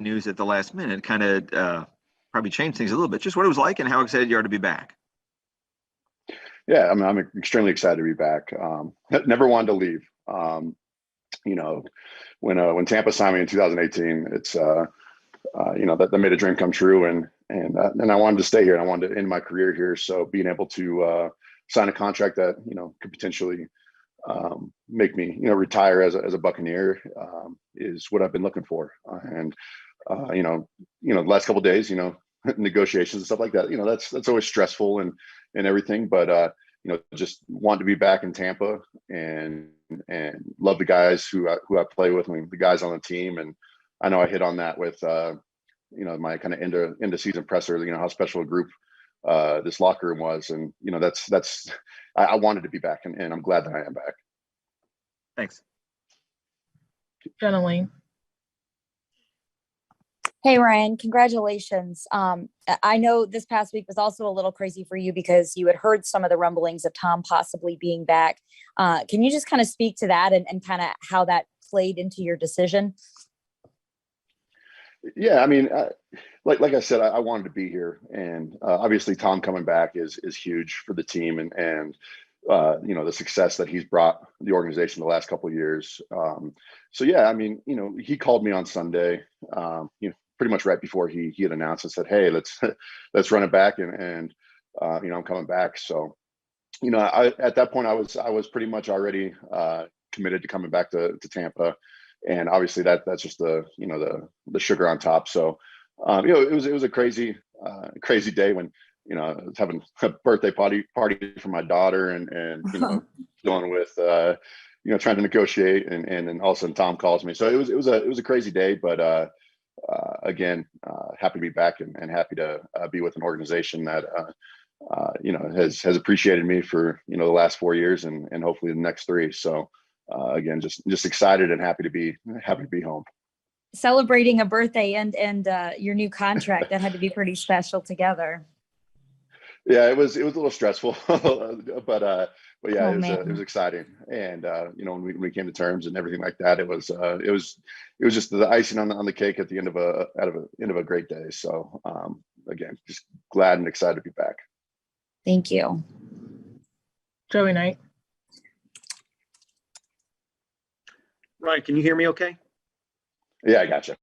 news at the last minute kind of probably changed things a little bit. Just what it was like and how excited you are to be back. Yeah, I mean, I'm extremely excited to be back. Never wanted to leave. When Tampa signed me in 2018, it's that made a dream come true, and I wanted to stay here, and I wanted to end my career here. So being able to sign a contract that could potentially make me retire as a Buccaneer is what I've been looking for. And the last couple of days, negotiations and stuff like that, that's always stressful and everything, but just want to be back in Tampa and love the guys who I play with, and the guys on the team. And I know I hit on that with my kind of end of season presser, how special a group this locker room was. And I wanted to be back, and I'm glad that I am back. Thanks. Jenna. Hey, Ryan, congratulations. I know this past week was also a little crazy for you because you had heard some of the rumblings of Tom possibly being back. Can you just kind of speak to that and kind of how that played into your decision? Yeah, I mean, like I said, I wanted to be here, and obviously Tom coming back is huge for the team, and the success that he's brought the organization the last couple of years. So yeah, I mean, he called me on Sunday, pretty much right before he had announced and said, "Hey, let's run it back," and I'm coming back. So at that point I was pretty much already committed to coming back to Tampa, and obviously that's just the sugar on top. So it was a crazy day when I was having a birthday party for my daughter, and dealing with trying to negotiate, and then all of a sudden Tom calls me. So it was a crazy day, but again, happy to be back, and happy to be with an organization that has appreciated me for the last 4 years, and hopefully the next 3. So again, just excited and happy to be home. Celebrating a birthday and your new contract, that had to be pretty special together. Yeah, it was a little stressful, but yeah, it was exciting. And when we came to terms and everything like that, it was just the icing on the cake at the end of a great day. So again, just glad and excited to be back. Thank you. Joey Knight. Ryan, can you hear me okay? Yeah, I gotcha.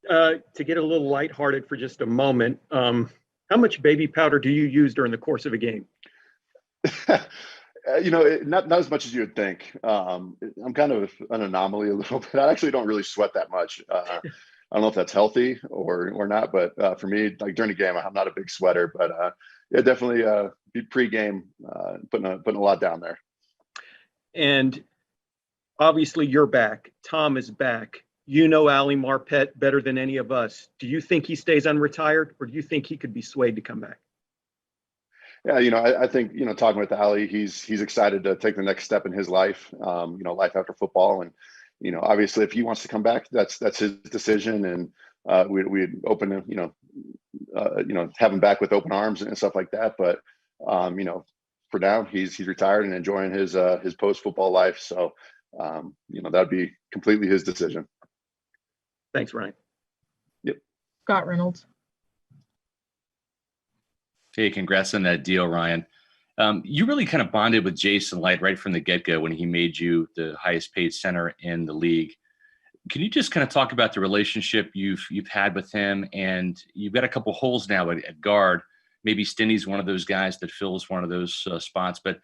To get a little lighthearted for just a moment, how much baby powder do you use during the course of a game? Not as much as you would think. I'm kind of an anomaly a little bit. I actually don't really sweat that much. I don't know if that's healthy or not, but for me, like during the game, I'm not a big sweater. But yeah, definitely be pre-game, putting a lot down there. And obviously, you're back. Tom is back. Ali Marpet better than any of us. Do you think he stays unretired, or do you think he could be swayed to come back? Yeah, I think talking with Ali, he's excited to take the next step in his life. Life after football, and obviously if he wants to come back, that's his decision, and we'd open have him back with open arms and stuff like that. But for now, he's retired and enjoying his post football life. So that'd be completely his decision. Thanks, Ryan. Yep. Scott Reynolds. Hey, congrats on that deal, Ryan. You really kind of bonded with Jason Light right from the get-go when he made you the highest paid center in the league. Can you just kind of talk about the relationship you've had with him? And you've got a couple holes now at guard. Maybe Stinney's one of those guys that fills one of those spots. But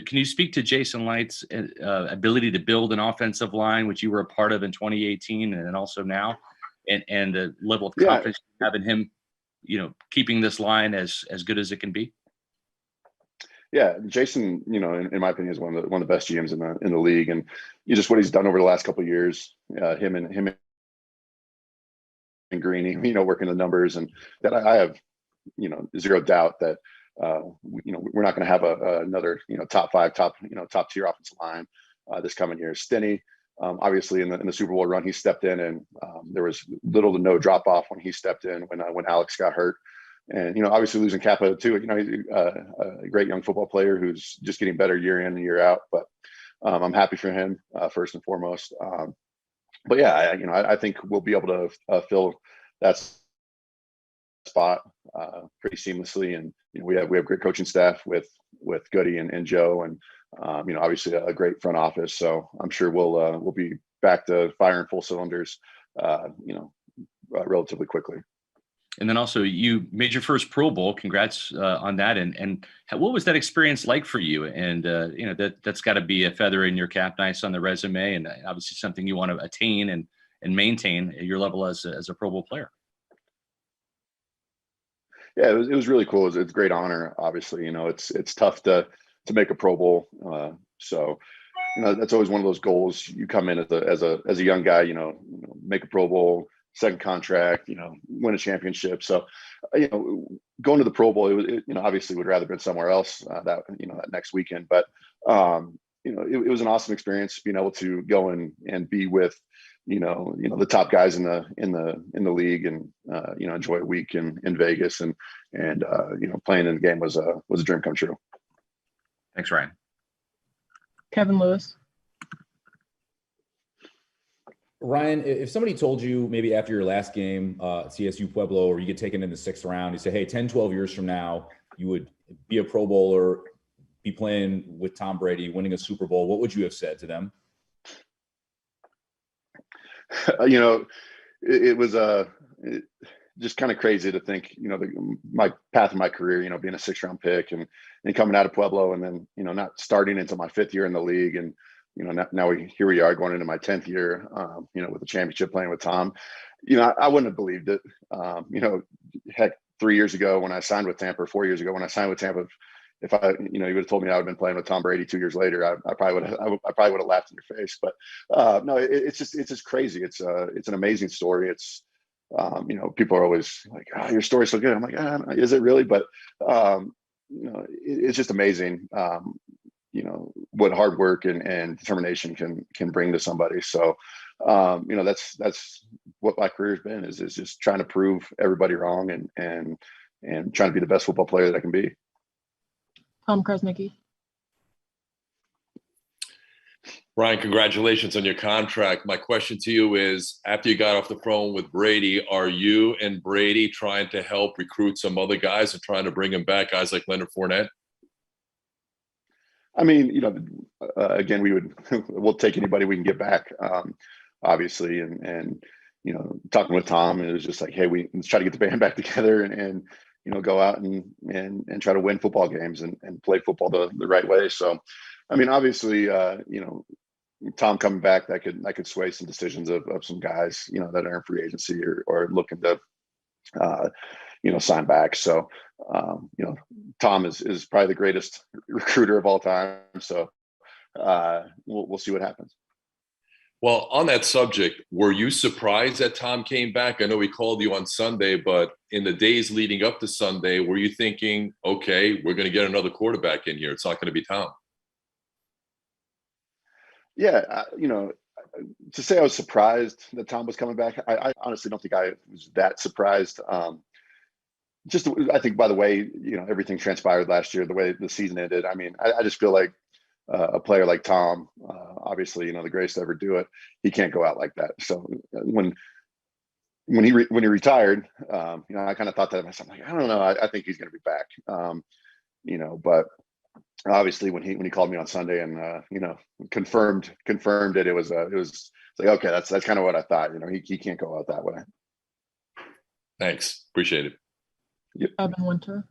can you speak to Jason Light's ability to build an offensive line, which you were a part of in 2018 and also now, and the level of confidence you have in him, keeping this line as good as it can be? Yeah, Jason, in my opinion, is one of the best GMs in the league, and just what he's done over the last couple of years. Him and Greeny, working the numbers, and that I have, zero doubt that we're not going to have another top 5, top tier offensive line this coming year. Stinney, obviously in the Super Bowl run, he stepped in, and there was little to no drop off when he stepped in when Alex got hurt. And obviously losing Kappa too. He's a great young football player who's just getting better year in and year out. But I'm happy for him first and foremost. but yeah, I think we'll be able to fill that spot pretty seamlessly. And we have great coaching staff with Goody and Joe, and obviously a great front office. So I'm sure we'll be back to firing full cylinders, relatively quickly. And then also you made your first Pro Bowl. Congrats on that. And what was that experience like for you? And that's got to be a feather in your cap, nice on the resume, and obviously something you want to attain and maintain at your level as a Pro Bowl player. Yeah, it was really cool. It's a great honor. Obviously, it's tough to make a Pro Bowl. So that's always one of those goals. You come in as a young guy, make a Pro Bowl, second contract, win a championship. So, going to the Pro Bowl, obviously would rather been somewhere else that next weekend. But it was an awesome experience being able to go and be with the top guys in the league, and enjoy a week in Vegas, and playing in the game was a dream come true. Thanks, Ryan. Kevin Lewis. Ryan, if somebody told you maybe after your last game, CSU Pueblo, or you get taken in the 6th round, you say, hey, 10, 12 years from now, you would be a Pro Bowler, be playing with Tom Brady, winning a Super Bowl, what would you have said to them? It was just kind of crazy to think, my path in my career, being a 6th round pick and coming out of Pueblo, and then, not starting until my 5th year in the league. And, now here we are going into my 10th year, with the championship, playing with Tom. I wouldn't have believed it. Heck, 3 years ago when I signed with Tampa, or 4 years ago when I signed with Tampa, if I, you would have told me I would have been playing with Tom Brady 2 years later, I probably would have laughed in your face. But no, it's just crazy. It's an amazing story. It's, people are always like, oh, your story's so good. I'm like, is it really? But, it's just amazing. What hard work and determination can bring to somebody. So, that's what my career's been, is just trying to prove everybody wrong, and trying to be the best football player that I can be. Tom Krasnicki. Ryan, congratulations on your contract. My question to you is, after you got off the phone with Brady, are you and Brady trying to help recruit some other guys and trying to bring them back, guys like Leonard Fournette? I mean, again, we'll take anybody we can get back, obviously. And talking with Tom, it was just like, hey, let's try to get the band back together and go out and try to win football games and play football the right way. So, I mean, obviously, Tom coming back, that could sway some decisions of some guys, that are in free agency or looking to, sign back. So, Tom is probably the greatest recruiter of all time. So, we'll see what happens. Well, on that subject, were you surprised that Tom came back? I know he called you on Sunday, but in the days leading up to Sunday, were you thinking, okay, we're going to get another quarterback in here, it's not going to be Tom? Yeah, to say I was surprised that Tom was coming back, I honestly don't think I was that surprised. I think by the way, everything transpired last year, the way the season ended. I mean, I just feel like a player like Tom, obviously, the greatest to ever do it, he can't go out like that. So when he retired, I kind of thought that to myself, like, I don't know, I think he's going to be back. But obviously when he called me on Sunday and confirmed it was like, okay, that's kind of what I thought. He can't go out that way. Thanks, appreciate it. Yep. Evan Winter.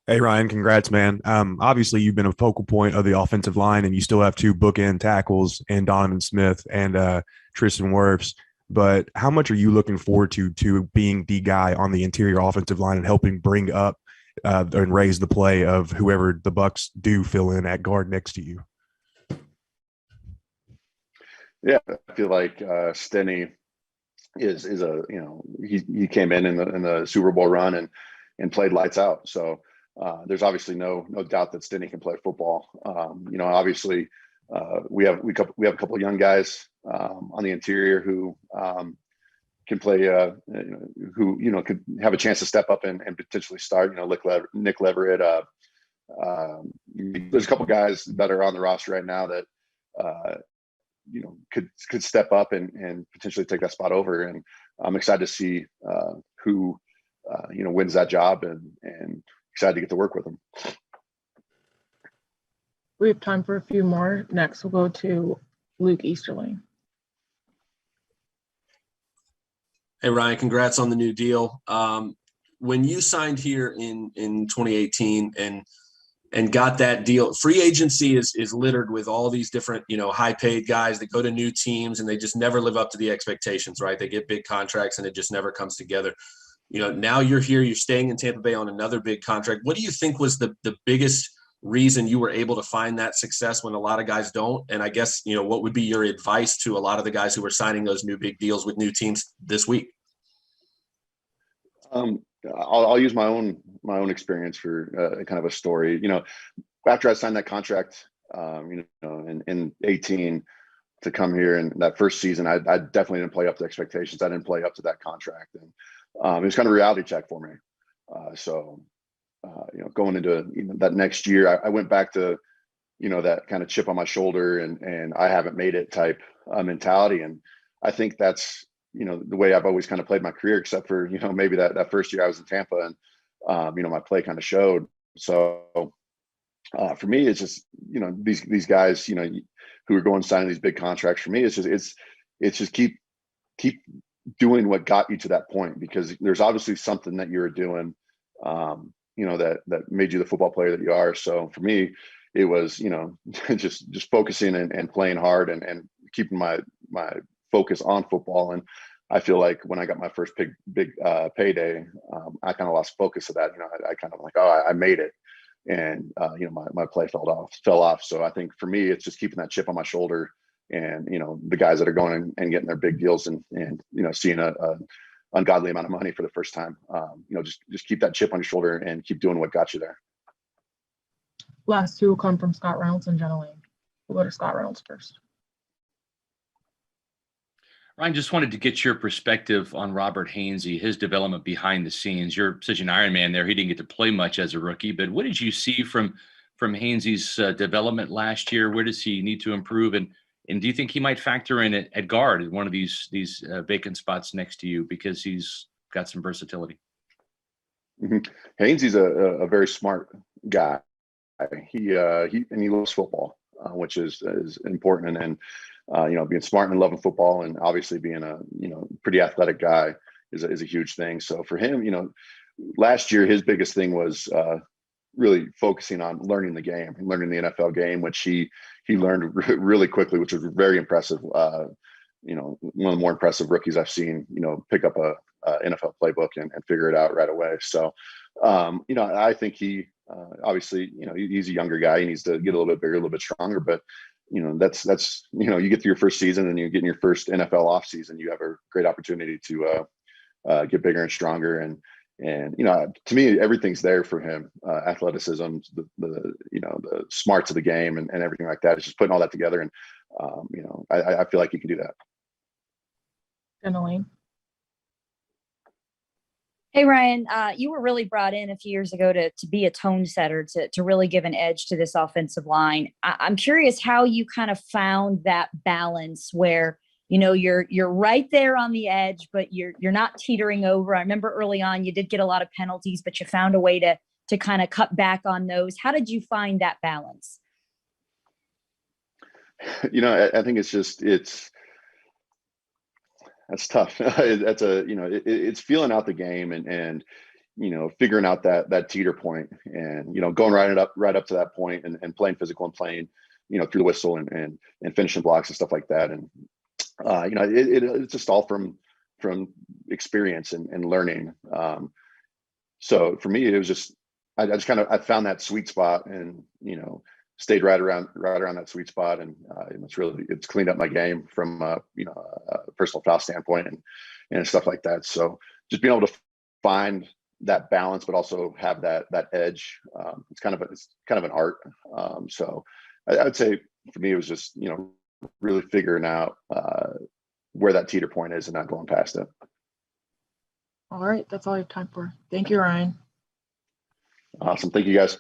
Hey, Ryan, congrats, man. Obviously, you've been a focal point of the offensive line, and you still have 2 bookend tackles in Donovan Smith and Tristan Wirfs. But how much are you looking forward to being the guy on the interior offensive line and helping bring up and raise the play of whoever the Bucs do fill in at guard next to you? Yeah, I feel like Stenny is he came in the Super Bowl run and played lights out. So there's obviously no doubt that Stenny can play football. Obviously we have a couple of young guys on the interior who can play, who could have a chance to step up and potentially start. Nick Leverett. There's a couple guys that are on the roster right now that could step up and potentially take that spot over. And I'm excited to see who wins that job, and excited to get to work with him. We have time for a few more. Next, we'll go to Luke Easterling. Hey, Ryan, congrats on the new deal. When you signed here in 2018 and got that deal, free agency is littered with all these different, high paid guys that go to new teams and they just never live up to the expectations, right? They get big contracts and it just never comes together. Now you're here, you're staying in Tampa Bay on another big contract. What do you think was the biggest reason you were able to find that success when a lot of guys don't? And I guess, what would be your advice to a lot of the guys who are signing those new big deals with new teams this week? I'll use my own experience for kind of a story. After I signed that contract, in 18 to come here, and that first season, I definitely didn't play up to expectations. I didn't play up to that contract, and it was kind of a reality check for me. Going into that next year, I went back to that kind of chip on my shoulder and I haven't made it type mentality, and I think that's the way I've always kind of played my career, except for maybe that first year I was in Tampa, and my play kind of showed. So for me, it's just these guys who are going signing these big contracts. For me, it's just keep doing what got you to that point, because there's obviously something that you're doing that made you the football player that you are. So for me, it was just focusing and playing hard and keeping my focus on football. And I feel like when I got my first big payday, I kind of lost focus of that. I kind of like, I made it, and my play fell off. So I think for me, it's just keeping that chip on my shoulder, and the guys that are going and getting their big deals and seeing a ungodly amount of money for the first time, just keep that chip on your shoulder and keep doing what got you there. Last two will come from Scott Reynolds and Jenna Lane. We'll go to Scott Reynolds first. Ryan, just wanted to get your perspective on Robert Hainsey, his development behind the scenes. You're such an Iron Man there. He didn't get to play much as a rookie, but what did you see from Hainsey's development last year? Where does he need to improve? And do you think he might factor in at guard at one of these vacant spots next to you, because he's got some versatility? Mm-hmm. Hainsey's a very smart guy. He loves football, which is important, and being smart and loving football, and obviously being a pretty athletic guy is a huge thing. So for him, last year his biggest thing was really focusing on learning the game and learning the NFL game, which he learned really quickly, which was very impressive. One of the more impressive rookies I've seen, pick up a NFL playbook and figure it out right away. So, I think he obviously, he's a younger guy. He needs to get a little bit bigger, a little bit stronger, but that's you get through your first season and you get in your first NFL off season, you have a great opportunity to get bigger and stronger. And to me, everything's there for him. Athleticism, the smarts of the game and everything like that. It's just putting all that together. And, I feel like he can do that. Jenna. Hey, Ryan, you were really brought in a few years ago to be a tone setter, to really give an edge to this offensive line. I'm curious how you kind of found that balance where, you're right there on the edge, but you're not teetering over. I remember early on, you did get a lot of penalties, but you found a way to kind of cut back on those. How did you find that balance? I think that's tough. It's feeling out the game and figuring out that teeter point and, going right up to that point and playing physical and playing, through the whistle and finishing blocks and stuff like that. And, it's just all from experience and learning. So for me, it was just, I found that sweet spot and, stayed right around that sweet spot. And it's cleaned up my game from a personal foul standpoint and stuff like that. So just being able to find that balance, but also have that edge. It's kind of an art. So I would say for me, it was just, really figuring out where that teeter point is and not going past it. All right. That's all I have time for. Thank you, Ryan. Awesome. Thank you, guys.